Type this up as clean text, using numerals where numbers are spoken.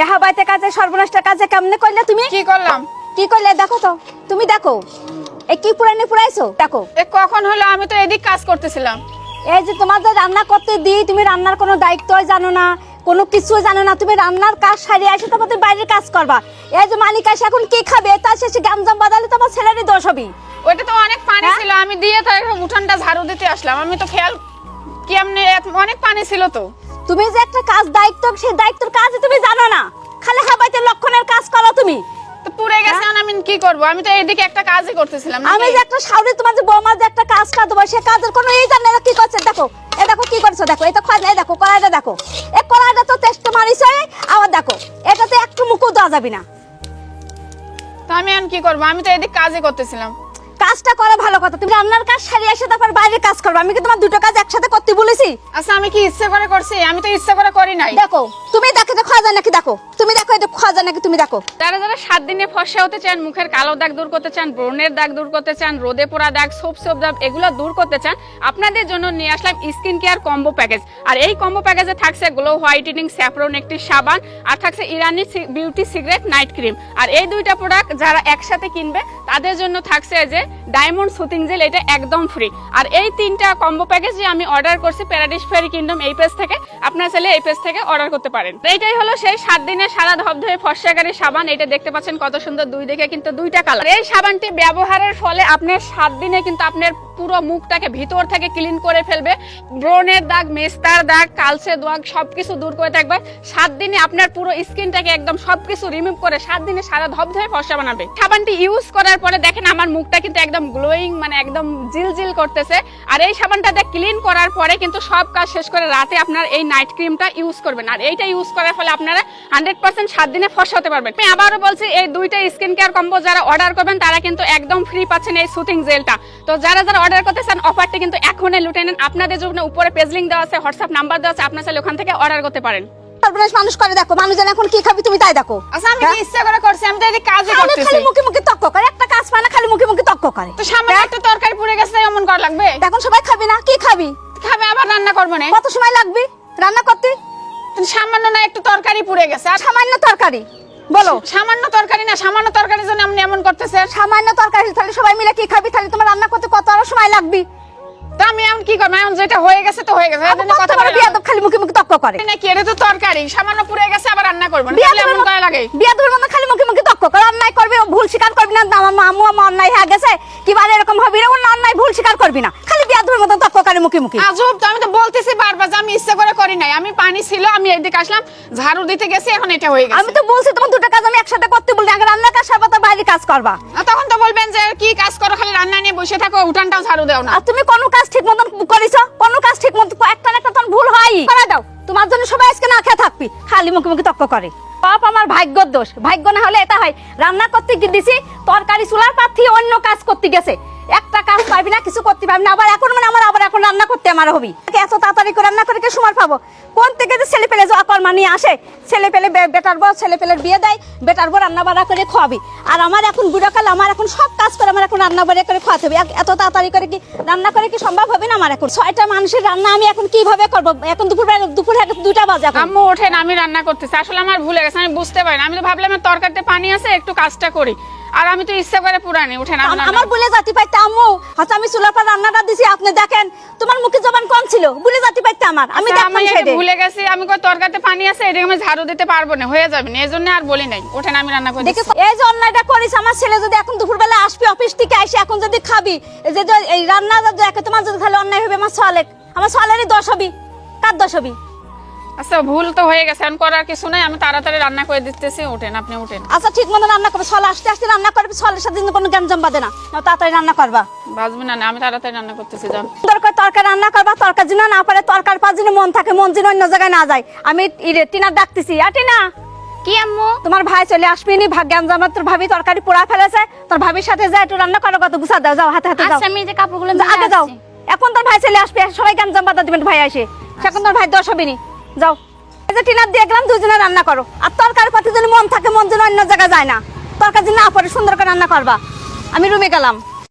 এহা বাইতে কাজে সর্বনাশটা কাজে কেমনে করলে তুমি? কি করলাম? কি করলে দেখো তো, তুমি দেখো এই কি পুরানি পুরাইছো দেখো। এ কখন হলো? আমি তো এদিক কাজ করতেছিলাম। এই যে তোমাদের রান্না করতে দিই, তুমি রান্নার কোনো দায়িত্ব জানো না, কোনো কিছু জানো না। তুমি রান্নার কাজ সারিয়ে আসে তারপর তুমি বাইরের কাজ করবা। এই যে মালিক আসে এখন কি খাবে, তার শেষে গামজাম বাদালে তোমার ছেলেরই দোষ হবে। ওইটা তো অনেক পানি ছিল, আমি দিয়ে তো একদম উঠানটা ঝাড়ু দিতে আসলাম। আমি তো খেয়াল কেমনে অনেক পানি ছিল তো। তুমি যে একটা কাজ দায়িত্ব, সেই দায়িত্বের কাজ তুমি জানো না, খালি হাবাইতে লক্ষণের কাজ করো তুমি। তো পুড়ে গেছে, আমি কি করব? আমি তো এদিকে একটা কাজই করতেছিলাম। আমি যে একটা শাওরি তোমার যে বৌমা যে একটা কাজ কাজ দেবো, সে কাজের কোনো এই জানে না কি করছে। দেখো এ দেখো কি করছো, দেখো এটা খাওয়া যায়, দেখো কড়াইটা দেখো, এই কড়াইটা তো টেস্ট মারিছে। আবার দেখো এটাতে একটু মুখও দেওয়া যাবে না। তো আমি এখন কি করব? আমি তো এদিক কাজই করতেছিলাম। কাজটা করা ভালো কথা, তুমি রান্নার কাজ সারিয়ে এসে তারপর বাইরের কাজ করবে। আমি কি তোমার দুটো কাজ একসাথে করতে বলেছি? আচ্ছা আমি কি ইচ্ছে করে করছি? আমি তো ইচ্ছে করে করি নাই। দেখো তুমি দেখো এটা খাওয়া যায় নাকি, দেখো তুমি দেখো এটা খাওয়া যায় নাকি, তুমি দেখো। যারা যারা 7 দিনে ফর্সা হতে চান, মুখের কালো দাগ দূর করতে চান, ব্রণের দাগ দূর করতে চান, রোদে পোড়া দাগ, সোপ দাগ এগুলো দূর করতে চান, আপনাদের জন্য নিয়ে আসলাম স্কিন কেয়ার কম্বো প্যাকেজ। আর এই কম্বো প্যাকেজে থাকছে গ্লো হোয়াইটেনিং স্যাফরন একটি সাবান, আর থাকছে ইরানি বিউটি সিক্রেট নাইট ক্রিম। আর এই দুইটা প্রোডাক্ট যারা একসাথে কিনবে তাদের জন্য থাকছে যে ডায়মন্ড সুতিং জেল, এটা একদম ফ্রি। আর এই তিনটা কম্বো প্যাকেজ যে আমি অর্ডার করছি প্যারাডিস ফেরি কিংডম এই পেজ থেকে, আপনারা চাইলে এই পেজ থেকে অর্ডার করতে পারেন। এইটাই হলো সেই 7 দিনের সারা ধবধবে ফর্সাকারী সাবান। এটা দেখতে পাচ্ছেন কত সুন্দর, দুই দিকে কিন্তু দুইটা কালার। এই সাবানটি ব্যবহারের ফলে আপনার 7 দিনে কিন্তু আপনার পুরো মুখটাকে ভিতর থেকে ক্লিন করে ফেলবে। ব্রণের দাগ, মেস্তার দাগ, কালচে দাগ সবকিছু দূর করে থাকবে। 7 দিনে আপনার পুরো স্কিনটাকে একদম সবকিছু রিমুভ করে 7 দিনে সারা ধবধবে ফর্সা বানাবে। সাবানটি ইউজ করার পরে দেখেন আমার মুখটা কিন্তু একদম গ্লোয়িং, মানে একদম জিলজিল করতেছে। আর এই সাবানটাতে ক্লিন করার পরে কিন্তু সব কাজ শেষ করে রাতে আপনার এই নাইট ক্রিমটা ইউজ করবেন। আর এইটা ইউজ করার ফলে আপনারা 100% 7 দিনে ফর্সা হতে পারবেন। আমি আবারও বলছি, এই দুইটা স্কিন কেয়ার কম্বো যারা অর্ডার করবেন তারা কিন্তু একদম ফ্রি পাচ্ছেন এই সুতিং জেলটা। তো যারা যারা অর্ডার করতে চান অফারটি কিন্তু এখনই লুটে নেন। আপনাদের জন্য উপরে পেজ লিংক দেওয়া আছে, হোয়াটসঅ্যাপ নাম্বার দেওয়া আছে, আপনারা চাইলে ওখান থেকে অর্ডার করতে পারেন। সর্বনাশ মানুষ করে দেখো, মানুষ জানে এখন কি খাবি তুমি তাই দেখো। আচ্ছা আমি কি ইচ্ছা করে করছি? আমি তো এদিকে কাজই করতেছি। খালি মুখে মুখে তক্ক করে, একটা কাজ পায় না খালি মুখে মুখে তক্ক করে। তো সামনে একটা তরকারি পুড়ে গেছে, এমন করা লাগবে? এখন সবাই খাবি না, কি খাবি? খাবে আবার রান্না করবো না? কত সময় লাগবে রান্না করতে? সামান্য না একটু তরকারি পুড়ে গেছে। আর সামান্য তরকারি বলো? সামান্য তরকারি না, সামান্য তরকারির জন্য আপনি এমন করতেছেন? সামান্য তরকারি তাহলে সবাই মিলে কি খাবি? তাহলে তোমার রান্না করতে কত আরো সময় লাগবে? তো আমি এখন কি করবো? এখন যেটা হয়ে গেছে তো হয়ে গেছে, এজন্য কথা বলে বিয়াদব খালি মুখে মুখে তক্ক করে নাকি? এটা তো তরকারি, সামান্য পুড়ে গেছে আবার রান্না করবো না, বিয়াদবের এমন করা লাগে? বিয়াদবের মতো খালি মুখে মুখে তক্ক করে। অন্যায় করবি, ভুল স্বীকার করবি না। আমার আম্মু আমার অন্যায় হয়ে গেছে কিবার এরকম হবে রে, অন্য অন্যায় ভুল স্বীকার করবি না, খালি বিয়াদবের মতো তক্ক করে মুখে মুখে। আজব তো, আমি তো বলতেছি বারবার যে আমি ইচ্ছা করে করি নাই। আমি পানি ছিল, আমি এদিকে আসলাম, ঝাড়ু দিতে গেছি, এখন এটা হয়ে গেছে। আমি তো বলছি তোমার দুটো কাজ আমি একসাথে করতে বলি, আগে রান্নার কাজ সারবা তো বাইরে কাজ করবা। তখন তো বলবেন যে কি কাজ করো, খালি রান্না নিয়ে বসে থাকো, উঠানটাও ঝাড়ু দাও না। আর তুমি কোনো কাজ ঠিক মতন করিছো? কোনো কাজ ঠিক মতো একটা না একটা তখন ভুল হয়, করে দাও। তোমার জন্য সবাই আজকে না খেয়ে থাকবি, খালি মুখে মুখে তক্ক করে। বাপ আমার ভাগ্যর দোষ, ভাগ্য না হলে এটা হয়। রান্না করতে দিছি, তরকারি চুলার পাথি অন্য কাজ করতে গেছে, একটা কাজ পারবি না, কিছু করতে পারবি না। আবার এখন মানে আমার আবার এখন রান্না করতে আমার হবি। এত তাড়াতাড়ি করে রান্না করে কে সময় পাবো? কোন থেকে যে ছেলে পেলে জকর্মা নিয়ে আসে, ছেলে পেলে বেটার বউ, ছেলে পেলের বিয়ে দেয়, বেটার বউ রান্না বাড়া করে খাওয়াবি। আর আমার এখন বুড়োকাল, আমার এখন সব কাজ করে আমার এখন রান্না বাড়া করে খাওয়াতে হবে। এত তাড়াতাড়ি করে কি রান্না করে কি সম্ভব হবে না? আমার এখন 6টা মানুষের রান্না আমি এখন কিভাবে করবো? এখন দুপুর 2টা বাজে। আম্মু ওঠেন, আমি রান্না করতেছি। আসলে আমার ভুলে গেছে, আমি বুঝতে পারি না। আমি তো ভাবলাম আমার তরকারিতে পানি আছে, একটু কাজটা করি। আর আমি তো ইচ্ছা করে পুরানি। উঠেন, আমার বলে জাতি পাইতে আম্মু, হয়তো আমি চুলার পর রান্নাটা দিছি, আপনি দেখেন তোমার মুখে জবান কম ছিল, বলে জাতি পাইতে আমার। আমি ভুলে গেছি, আমি কই তরকারিতে পানি আছে, এটা আমি ঝাড়ু দিতে পারবো না, হয়ে যাবে না, এজন্য আর বলি নাই। ওঠেন, আমি রান্না করে দিচ্ছি। এই যে অন্যায়টা করিস, আমার ছেলে যদি এখন দুপুরবেলা আসবি অফিস থেকে এসে এখন যদি খাবি, এই যে এই রান্না দেখে তোমার যদি তাহলে অন্যায় হবে, আমার সোয়ালেরই দোষ হবি। কার দোষ হবি? আচ্ছা ভুল তো হয়ে গেছে, এখন করার কিছু নাই, আমি তাড়াতাড়ি রান্না করে দিতেছি। ওঠেন, আপনি ওঠেন। আচ্ছা ঠিক মতো রান্না করবে, সোয়াল আসতে আসতে রান্না করবে, সোয়ালের সাথে কোনো গ্যাঞ্জাম বাঁধে না, তাড়াতাড়ি রান্না করবা। বাজবে না, আমি তাড়াতাড়ি রান্না করতেছি। যান, দরকার তরকারি রান্না করবা, তরকারি যেন না পারে, তরকার পাঁচ দিনে মন থাকে, মন যেন অন্য জায়গায় না যায়। আমি টিনা ডাকতেছি। টিনা, কি আম্মু? তোমার ভাই চলে আসবি নি, ভাগ্যান জামা তোর ভাবি তরকারি পোড়া ফেলেছে, তোর ভাবির সাথে যা একটু রান্না করো, কত গুছা দাও, যাও হাতে হাতে যাও। আচ্ছা আমি যে কাপড়গুলো আগে যাও, এখন তোর ভাই চলে আসবে, সবাই গ্যাঞ্জাম বাধা দিবেন ভাই আসে, এখন তোর ভাই দোষ হবে নি, যাও। এই যে টিনার দিয়ে গেলাম, দুজনে রান্না করো। আর তরকারি পাতি যদি মন থাকে, মন যেন অন্য জায়গায় যায় না, তরকারি না পরে সুন্দর করে রান্না করবা। আমি রুমে গেলাম।